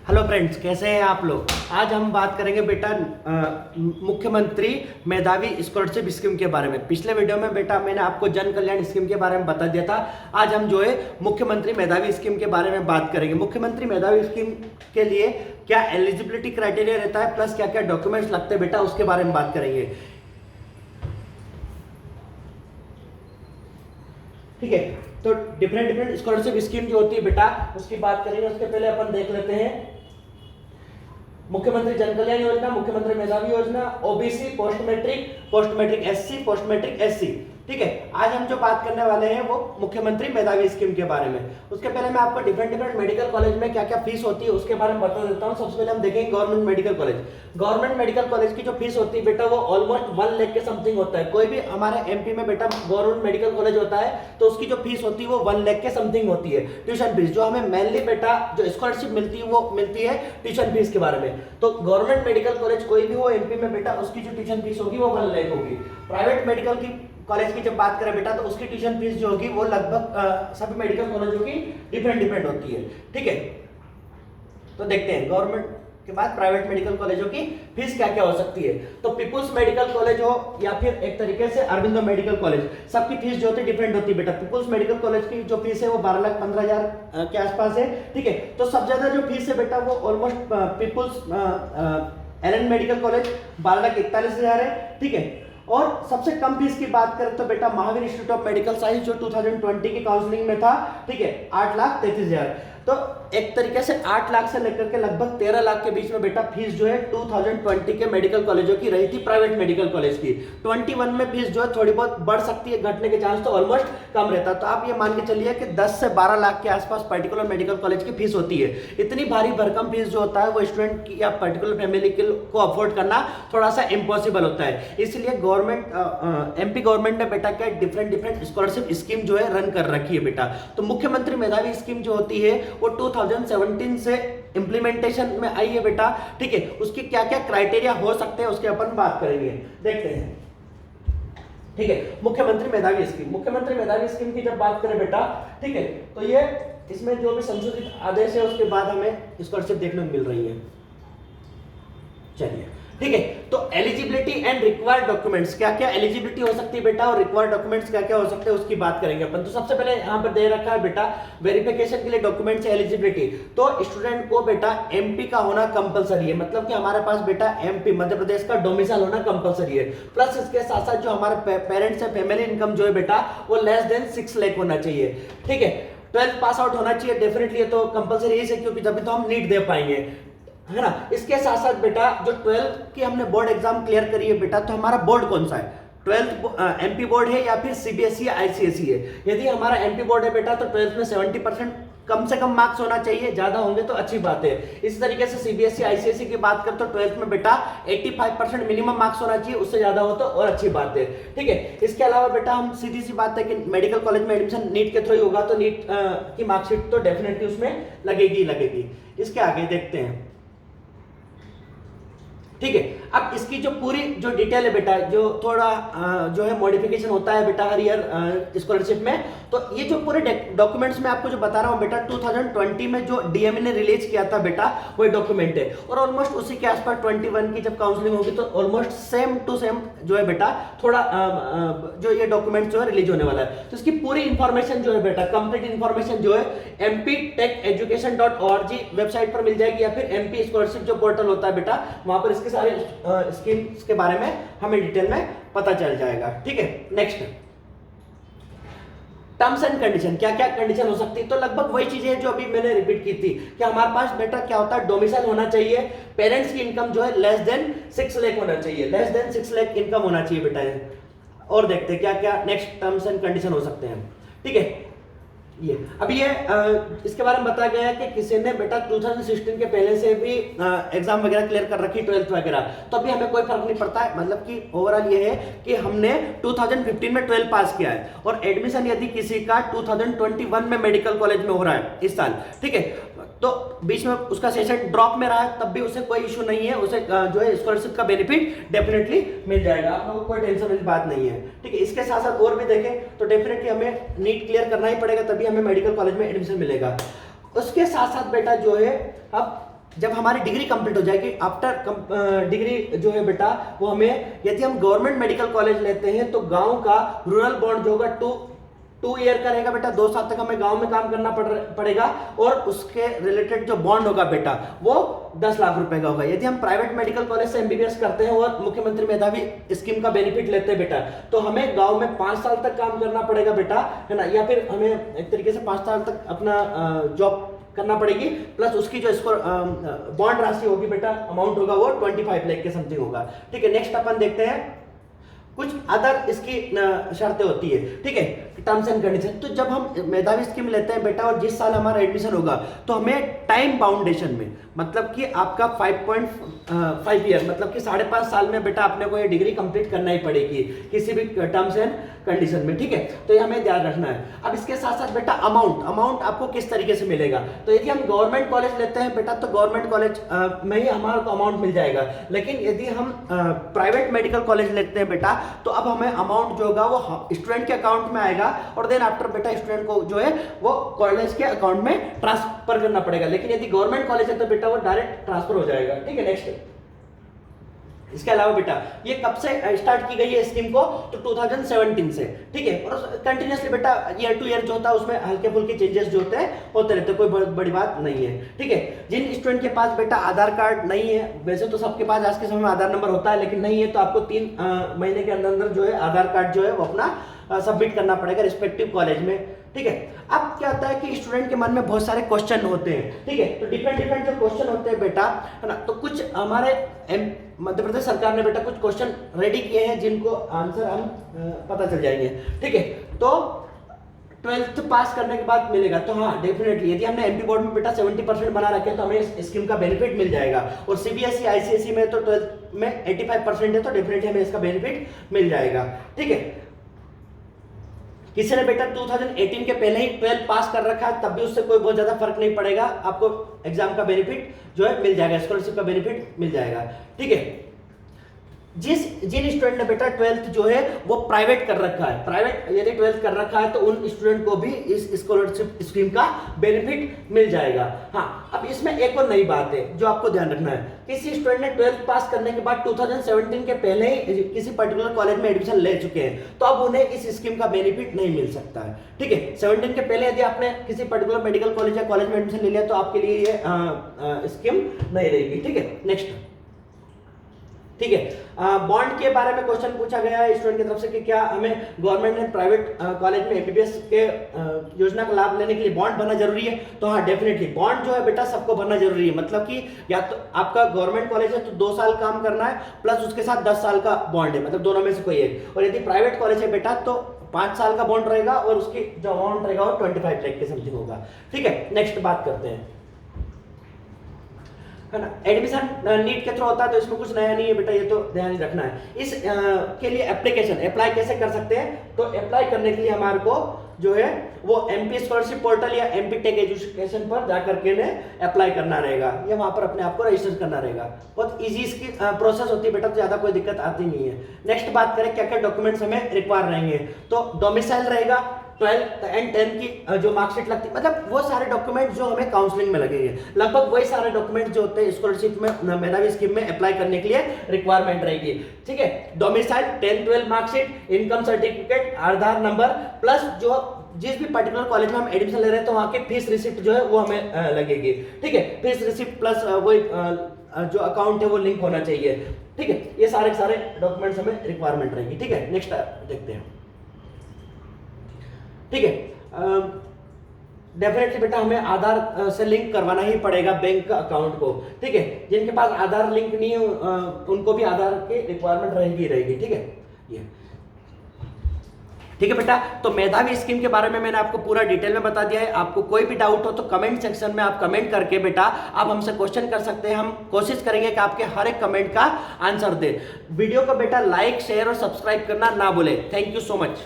Hello friends, कैसे हैं आप लोग। आज हम बात करेंगे बेटा मुख्यमंत्री मेधावी स्कॉलरशिप स्कीम के बारे में। पिछले वीडियो में बेटा मैंने आपको जन कल्याण स्कीम के बारे में बता दिया था। आज हम जो है मुख्यमंत्री मेधावी स्कीम के बारे में बात करेंगे। मुख्यमंत्री मेधावी स्कीम के लिए क्या एलिजिबिलिटी क्राइटेरिया रहता है, प्लस क्या क्या डॉक्यूमेंट्स लगते हैं बेटा, उसके बारे में बात करेंगे। ठीक है, तो डिफरेंट स्कॉलरशिप स्कीम जो होती है बेटा, उसकी बात करेंगे। उसके पहले अपन देख लेते हैं मुख्यमंत्री जन कल्याण योजना, मुख्यमंत्री मेधावी योजना, OBC, post matric SC, post matric SC. ठीक है, आज हम जो बात करने वाले हैं वो मुख्यमंत्री मेधावी स्कीम के बारे में। उसके पहले मैं आपको डिफरेंट मेडिकल कॉलेज में क्या क्या फीस होती है उसके बारे में बता देता हूँ। सबसे पहले हम देखेंगे government medical college. Government medical college की जो फीस होती है बेटा वो ऑलमोस्ट 1 लाख के समथिंग होता है। कोई भी हमारे एमपी में बेटा गवर्नमेंट मेडिकल कॉलेज होता है तो उसकी जो फीस होती है वो 1 लाख के समथिंग होती है ट्यूशन फीस। जो हमें मेनली बेटा जो स्कॉलरशिप मिलती है वो मिलती है ट्यूशन फीस के बारे में। तो गवर्नमेंट मेडिकल कॉलेज कोई भी हो एमपी में बेटा, उसकी जो ट्यूशन फीस होगी वो 1 लाख होगी। प्राइवेट मेडिकल की कॉलेज की जब बात करें बेटा तो उसकी ट्यूशन फीस जो होगी वो लगभग सभी मेडिकल कॉलेजों की डिफरेंट होती है। ठीक है, तो देखते हैं गवर्नमेंट के बाद प्राइवेट मेडिकल कॉलेजों की फीस क्या क्या हो सकती है। तो पीपुल्स मेडिकल कॉलेज हो या फिर एक तरीके से अरविंदो मेडिकल कॉलेज, सबकी फीस जो होती है डिफरेंट होती है बेटा। पीपुल्स मेडिकल कॉलेज की जो फीस है वो 12,15,000 के आसपास है। ठीक है, तो सबसे ज्यादा जो फीस है बेटा वो almost people's LN medical college 12,41,000 है। ठीक है, और सबसे कम फीस की बात करें तो बेटा Mahavir institute of medical science जो 2020 की काउंसलिंग में था। ठीक है, 8,33,000। तो एक तरीके से 8 लाख से लेकर के लगभग 13 लाख के बीच में बेटा फीस जो है 2020 के मेडिकल कॉलेजों की रही थी, प्राइवेट मेडिकल कॉलेज की। 21 में फीस जो है थोड़ी बहुत बढ़ सकती है, घटने के चांस तो ऑलमोस्ट कम रहता। तो आप ये मान के चलिए कि 10 से 12 लाख के आसपास पर्टिकुलर मेडिकल कॉलेज की फीस होती है। इतनी भारी भरकम फीस जो होता है वो स्टूडेंट की या पर्टिकुलर फैमिली को अफोर्ड करना थोड़ा सा इम्पॉसिबल होता है। इसलिए गवर्नमेंट एमपी गवर्नमेंट ने बेटा क्या डिफरेंट स्कॉलरशिप स्कीम जो है रन कर रखी है बेटा। तो मुख्यमंत्री मेधावी स्कीम जो होती है वो 2017 से इंप्लीमेंटेशन में आई है बेटा। ठीक है, उसकी क्या क्या क्राइटेरिया हो सकते हैं उसके अपन बात करेंगे, देखते हैं। ठीक है, मुख्यमंत्री मेधावी स्कीम की जब बात करें बेटा, ठीक है, तो ये इसमें जो भी संशोधित आदेश है उसके बाद हमें स्कॉलरशिप देखने को मिल रही है। चलिए, ठीक है, तो एलिजिबिलिटी एंड रिक्वायर्ड डॉक्यूमेंट्स, क्या क्या एलिजिबिलिटी हो सकती है बेटा और रिक्वायर्ड डॉक्यूमेंट्स क्या क्या हो सकते हैं उसकी बात करेंगे अपन। तो सबसे पहले यहाँ पर दे रखा है बेटा वेरिफिकेशन के लिए डॉक्यूमेंट्स एलिजिबिलिटी। तो स्टूडेंट को बेटा एमपी का होना कंपलसरी है, मतलब कि हमारे पास बेटा एमपी मध्य प्रदेश का डोमिसाइल होना कंपलसरी है। प्लस इसके साथ साथ जो हमारे पेरेंट्स है फैमिली इनकम जो है बेटा वो लेस देन 6 लाख होना चाहिए। ठीक है, 12th पास आउट होना चाहिए डेफिनेटली, तो कंपलसरी है क्योंकि तभी तो हम नीट दे पाएंगे, है ना। इसके साथ साथ बेटा जो 12th की हमने बोर्ड एग्जाम क्लियर करी है बेटा, तो हमारा बोर्ड कौन सा है, 12th एमपी बोर्ड है या फिर सीबीएसई आईसीएसई है। यदि हमारा एमपी बोर्ड है बेटा तो 12th में 70% कम से कम मार्क्स होना चाहिए, ज्यादा होंगे तो अच्छी बात है। इसी तरीके से सीबीएसई आईसीएसई की बात करें तो 12th में बेटा 85% मिनिमम मार्क्स होना चाहिए, उससे ज्यादा हो तो और अच्छी बात है। ठीक है, इसके अलावा बेटा हम सीधी सी बात है कि मेडिकल कॉलेज में एडमिशन नीट के थ्रू होगा तो नीट की मार्कशीट तो डेफिनेटली उसमें लगेगी। इसके आगे देखते हैं। ठीक है, अब इसकी जो पूरी जो डिटेल है बेटा, जो थोड़ा जो है मॉडिफिकेशन होता है बेटा हर ईयर स्कॉलरशिप में, तो ये जो पूरे डॉक्यूमेंट्स में आपको जो बता रहा हूं बेटा 2020 में जो डीएमए ने रिलीज किया था बेटा वही डॉक्यूमेंट है। और ऑलमोस्ट उसी के आसपास 21 की जब काउंसलिंग होगी तो ऑलमोस्ट सेम टू सेम जो है बेटा थोड़ा जो ये डॉक्यूमेंट जो है रिलीज होने वाला है। तो इसकी पूरी इंफॉर्मेशन जो है बेटा कंप्लीट इंफॉर्मेशन जो है mptecheducation.org वेबसाइट पर मिल जाएगी, या फिर एमपी स्कॉलरशिप जो पोर्टल होता है बेटा वहां पर इसके सारे स्कीम्स के बारे में हमें डिटेल में पता चल जाएगा। ठीक है, नेक्स्ट टर्म्स एंड कंडीशन, क्या क्या कंडीशन हो सकती है। तो लगभग वही चीजें हैं जो अभी मैंने रिपीट की थी कि हमारे पास बेटा क्या होता है डोमिसाइल होना चाहिए, पेरेंट्स की इनकम जो है लेस देन 6 लाख होना चाहिए, लेस देन 6 लाख इनकम होना चाहिए बेटा। और देखते हैं क्या क्या नेक्स्ट टर्म्स एंड कंडीशन हो सकते हैं। ठीक है, ये अभी ये इसके बारे में बताया गया है कि किसी ने बेटा 2016 के पहले से भी एग्जाम वगैरह क्लियर कर रखी 12th वगैरह, तो अभी हमें कोई फर्क नहीं पड़ता है। मतलब कि ओवरऑल ये है कि हमने 2015 में 12 पास किया है और एडमिशन यदि किसी का 2021 में मेडिकल कॉलेज में हो रहा है इस साल, ठीक है, तो बीच में उसका सेशन ड्रॉप में रहा है तब भी उसे कोई इशू नहीं है, उसे जो है स्कॉलरशिप का बेनिफिट डेफिनेटली मिल जाएगा, आप लोगों को कोई टेंशन वाली बात नहीं है। ठीक है, इसके साथ साथ और भी देखें तो डेफिनेटली हमें नीट क्लियर करना ही पड़ेगा, तभी हमें मेडिकल कॉलेज में एडमिशन मिलेगा। उसके साथ साथ बेटा जो है अब जब हमारी डिग्री कंप्लीट हो जाएगी, आफ्टर डिग्री जो है बेटा वो हमें, यदि हम गवर्नमेंट मेडिकल कॉलेज लेते हैं तो गांव का रूरल बॉन्ड जो होगा 2 ईयर का रहेगा बेटा, 2 साल तक हमें गांव में काम करना पड़ेगा, और उसके रिलेटेड जो बॉन्ड होगा बेटा वो 10 लाख रुपए का होगा। यदि हम प्राइवेट मेडिकल कॉलेज से एमबीबीएस करते हैं और मुख्यमंत्री मेधावी स्कीम का बेनिफिट लेते हैं बेटा, तो हमें गांव में 5 साल तक काम करना पड़ेगा बेटा, है ना, या फिर हमें एक तरीके से 5 साल तक अपना जॉब करना पड़ेगी, प्लस उसकी जो इसको बॉन्ड राशि होगी बेटा, अमाउंट होगा वो 25 लाख के समथिंग होगा। ठीक है, नेक्स्ट अपन देखते हैं कुछ अदर इसकी शर्तें होती है। ठीक है, टर्म्स एंड कंडीशन। तो जब हम मेधावी स्कीम लेते हैं बेटा और जिस साल हमारा एडमिशन होगा तो हमें टाइम बाउंडेशन में, मतलब कि आपका 5.5 ईयर, मतलब कि 5.5 साल में बेटा अपने को ये डिग्री कंप्लीट करना ही पड़ेगी किसी भी टर्म्स एंड कंडीशन में। ठीक है, तो ये हमें ध्यान रखना है। अब इसके साथ साथ बेटा अमाउंट आपको किस तरीके से मिलेगा, तो यदि हम गवर्नमेंट कॉलेज लेते हैं बेटा तो गवर्नमेंट कॉलेज में ही हमारे को अमाउंट मिल जाएगा, लेकिन यदि हम प्राइवेट मेडिकल कॉलेज लेते हैं बेटा तो अब हमें अमाउंट जो होगा वो स्टूडेंट के अकाउंट में आएगा, और देन आफ्टर बेटा स्टूडेंट को जो है वो कॉलेज के अकाउंट में ट्रांसफर करना पड़ेगा। लेकिन यदि गवर्नमेंट कॉलेज है तो बेटा वो डायरेक्ट ट्रांसफर हो जाएगा। ठीक है, नेक्स्ट। इसके अलावा बेटा ये कब से स्टार्ट की गई है स्कीम को, तो 2017 से। ठीक है, और कंटिन्यूसली बेटा ईयर टू ईयर जो होता है उसमें हल्के फुल्के चेंजेस जो होते हैं होते रहते हैं, कोई बड़ी बात नहीं है। ठीक है, जिन स्टूडेंट के पास बेटा आधार कार्ड नहीं है, वैसे तो सबके पास आज के समय में आधार नंबर होता है, लेकिन नहीं है तो आपको 3 महीने के अंदर जो है आधार कार्ड जो है वो अपना सबमिट करना पड़ेगा रिस्पेक्टिव कॉलेज में। ठीक है, अब क्या होता है कि स्टूडेंट के मन में बहुत सारे क्वेश्चन होते हैं। ठीक है, तो डिफरेंट जो क्वेश्चन होते हैं बेटा, है ना, तो कुछ हमारे मध्य प्रदेश सरकार ने बेटा कुछ क्वेश्चन रेडी किए हैं जिनको आंसर हम पता चल जाएंगे। ठीक है, तो 12th पास करने के बाद मिलेगा, तो हाँ डेफिनेटली यदि हमने एमपी बोर्ड में बेटा 70% बना रखे तो हमें इस स्कीम का बेनिफिट मिल जाएगा, और सीबीएसई आईसीएसई में तो 12th में 85% है तो डेफिनेटली हमें इसका बेनिफिट मिल जाएगा। ठीक है, किसी ने बेटा 2018 के पहले ही 12 पास कर रखा है तब भी उससे कोई बहुत ज्यादा फर्क नहीं पड़ेगा, आपको एग्जाम का बेनिफिट जो है मिल जाएगा, स्कॉलरशिप का बेनिफिट मिल जाएगा। ठीक है, जिन स्टूडेंट ने बेटा 12th जो है वो प्राइवेट कर रखा है, प्राइवेट यदि 12th कर रखा है तो उन स्टूडेंट को भी इस स्कॉलरशिप स्कीम का बेनिफिट मिल जाएगा। हाँ, अब इसमें एक और नई बात है जो आपको ध्यान रखना है, किसी स्टूडेंट ने 12th पास करने के बाद 2017 के पहले ही किसी पर्टिकुलर कॉलेज में एडमिशन ले चुके हैं तो अब उन्हें इस स्कीम का बेनिफिट नहीं मिल सकता है। ठीक है, 17 के पहले यदि आपने किसी पर्टिकुलर मेडिकल कॉलेज या कॉलेज में एडमिशन ले लिया तो आपके लिए ये स्कीम नहीं रहेगी। ठीक है, नेक्स्ट। ठीक है, बॉन्ड के बारे में क्वेश्चन पूछा गया है स्टूडेंट की तरफ से कि क्या हमें गवर्नमेंट ने प्राइवेट कॉलेज में एमबीबीएस के योजना का लाभ लेने के लिए बॉन्ड भरना जरूरी है, तो हाँ डेफिनेटली बॉन्ड जो है बेटा सबको भरना जरूरी है। मतलब कि या तो आपका गवर्नमेंट कॉलेज है तो 2 साल काम करना है, प्लस उसके साथ 10 साल का बॉन्ड है, मतलब दोनों में से कोई एक, और यदि प्राइवेट कॉलेज है बेटा तो 5 साल का बॉन्ड रहेगा और उसकी जो अमाउंट रहेगा वो 25 लाख के समथिंग होगा। ठीक है, नेक्स्ट बात करते हैं, है ना, एडमिशन नीट के थ्रू होता है तो इसमें कुछ नया नहीं है बेटा, ये तो ध्यान रखना है। इस के लिए एप्लीकेशन अप्लाई कैसे कर सकते हैं, तो अप्लाई करने के लिए हमारे को जो है वो एमपी स्कॉलरशिप पोर्टल या एमपी टेक एजुकेशन पर जाकर के अप्लाई करना रहेगा, या वहां पर अपने आप को रजिस्टर करना रहेगा। बहुत इजी इसकी प्रोसेस होती है बेटा, तो ज्यादा कोई दिक्कत आती नहीं है। नेक्स्ट बात करें क्या क्या डॉक्यूमेंट्स हमें रिक्वायर रहेंगे, तो डोमिसाइल रहेगा, 12th एंड 10th की जो मार्कशीट लगती है, मतलब वो सारे डॉक्यूमेंट जो हमें काउंसलिंग में लगेंगे, लगभग वही सारे डॉक्यूमेंट जो होते हैं स्कॉलरशिप में मेधावी स्कीम में अप्लाई करने के लिए रिक्वायरमेंट रहेगी। ठीक है, domicile, 10th 12 marksheet, income certificate, Aadhaar number, plus जो जिस भी पर्टिकुलर कॉलेज में हम एडमिशन ले रहे हैं तो वहाँ की फीस रिसिप्ट जो है वो हमें लगेगी। ठीक है, फीस रिसिप्ट प्लस वही जो अकाउंट है वो लिंक होना चाहिए। ठीक है, ये सारे डॉक्यूमेंट्स हमें रिक्वायरमेंट रहेगी। ठीक है, नेक्स्ट देखते हैं। ठीक है, डेफिनेटली बेटा हमें आधार से लिंक करवाना ही पड़ेगा बैंक अकाउंट को। ठीक है, जिनके पास आधार लिंक नहीं है उनको भी आधार की रिक्वायरमेंट रहेगी। ठीक है, ये ठीक है बेटा, तो मेधावी स्कीम के बारे में मैंने आपको पूरा डिटेल में बता दिया है। आपको कोई भी डाउट हो तो कमेंट सेक्शन में आप कमेंट करके बेटा आप हमसे क्वेश्चन कर सकते हैं, हम कोशिश करेंगे कि आपके हर एक कमेंट का आंसर दे। वीडियो को बेटा लाइक शेयर और सब्सक्राइब करना ना भूले। Thank you so much.